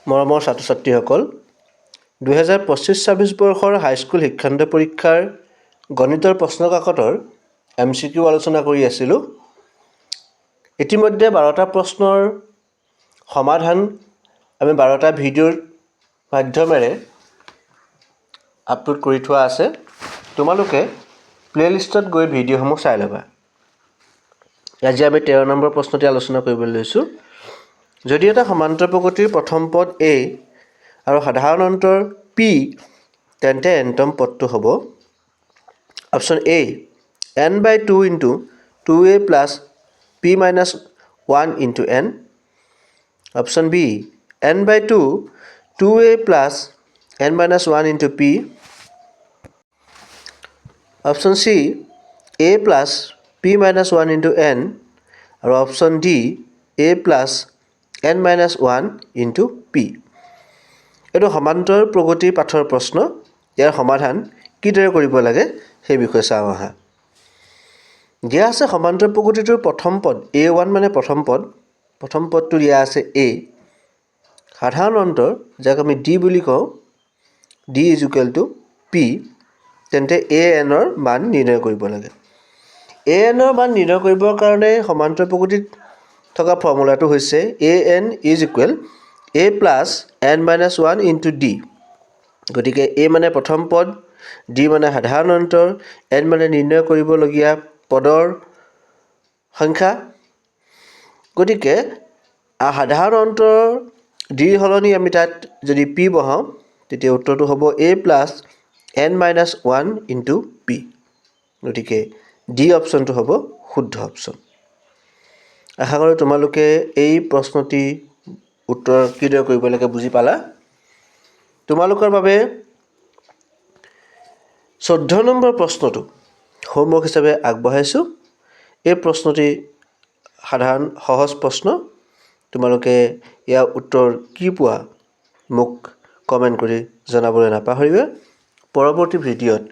মৰমৰ ছাত্ৰ-ছাত্ৰীসকল 2025-26 বৰ্ষৰ হাইস্কুল শিক্ষান্ত পৰীক্ষাৰ গণিতৰ প্ৰশ্নকাকতৰ MCQ আলোচনা কৰি আছিলোঁ। ইতিমধ্যে 12টা প্ৰশ্নৰ সমাধান আমি 12টা ভিডিঅ'ৰ মাধ্যমেৰে আপলোড কৰি থোৱা আছে। তোমালোকে প্লেলিষ্টত গৈ ভিডিঅ'সমূহ চাই ল'বা। আজি আমি 13 নম্বৰ প্ৰশ্নটি আলোচনা কৰিবলৈ লৈছোঁ। যদি এটা সমান্তৰাল প্ৰকৃতিৰ প্ৰথম পদ a আৰু সাধাৰণ অন্তৰ p তেন্তে nতম পদটো হ'ব option a n/2 * 2a + p - 1 * n, option b n/2 2a + n - 1 * p, option c a + p - 1 * n আৰু option d a + n - 1 * p। এইটো সমান্তৰাল প্ৰগতিৰ পাঠৰ প্ৰশ্ন। ইয়াৰ সমাধান কিদৰে কৰিব লাগে সেই বিষয়ে চাওঁ আহা। দিয়া আছে সমান্তৰাল প্ৰগতিটোৰ প্ৰথম পদ a1 মানে প্ৰথম পদটো দিয়া আছে a, সাধাৰণ অন্তৰ যাক আমি d বুলি কওঁ, d = p, তেন্তে an ৰ মান নিৰ্ণয় কৰিব লাগে। an ৰ মান নিৰ্ণয় কৰিবৰ কাৰণে সমান্তৰাল প্ৰগতিত থকা ফৰ্মুলাটো হৈছে an = a + n - 1 * d। গতিকে a মানে প্ৰথম পদ, d মানে সাধাৰণ অন্তৰ, n মানে নিৰ্ণয় কৰিবলগীয়া পদৰ সংখ্যা। গতিকে সাধাৰণ অন্তৰ d সলনি আমি তাত যদি p বহাওঁ তেতিয়া উত্তৰটো হ'ব a + n - 1 * p। গতিকে d অপশ্যনটো হ'ব শুদ্ধ অপশ্যন। আশা কৰোঁ তোমালোকে এই প্ৰশ্নটি উত্তৰ কিদৰে কৰিব লাগে বুজি পালা। তোমালোকৰ বাবে 14 নম্বৰ প্ৰশ্নটো হোমৱৰ্ক হিচাপে আগবঢ়াইছোঁ। এই প্ৰশ্নটি সাধাৰণ সহজ প্ৰশ্ন। তোমালোকে ইয়াৰ উত্তৰ কি পোৱা মোক কমেণ্ট কৰি জনাবলৈ নাপাহৰিবা। পৰৱৰ্তী ভিডিঅ'ত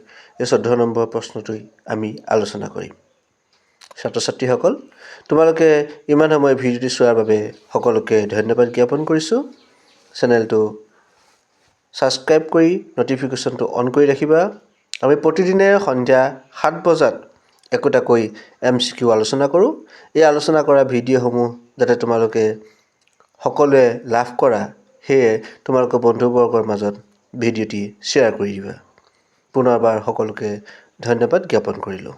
এই 14 নম্বৰ প্ৰশ্নটি আমি আলোচনা কৰিম। ছাত্ৰ-ছাত্ৰীসকল, তোমালোকে ইমান সময় ভিডিঅ'টি চোৱাৰ বাবে সকলোকে ধন্যবাদ জ্ঞাপন কৰিছোঁ। চেনেলটো ছাবস্ক্ৰাইব কৰি ন'টিফিকেশ্যনটো অন কৰি ৰাখিবা। আমি প্ৰতিদিনে সন্ধিয়া 7 বজাত একোটাকৈ MCQ আলোচনা কৰোঁ। এই আলোচনা কৰা ভিডিঅ'সমূহ যাতে তোমালোকে সকলোৱে লাভ কৰা, সেয়ে তোমালোকৰ বন্ধুবৰ্গৰ মাজত ভিডিঅ'টি শ্বেয়াৰ কৰি দিবা। পুনৰবাৰ সকলোকে ধন্যবাদ জ্ঞাপন কৰিলোঁ।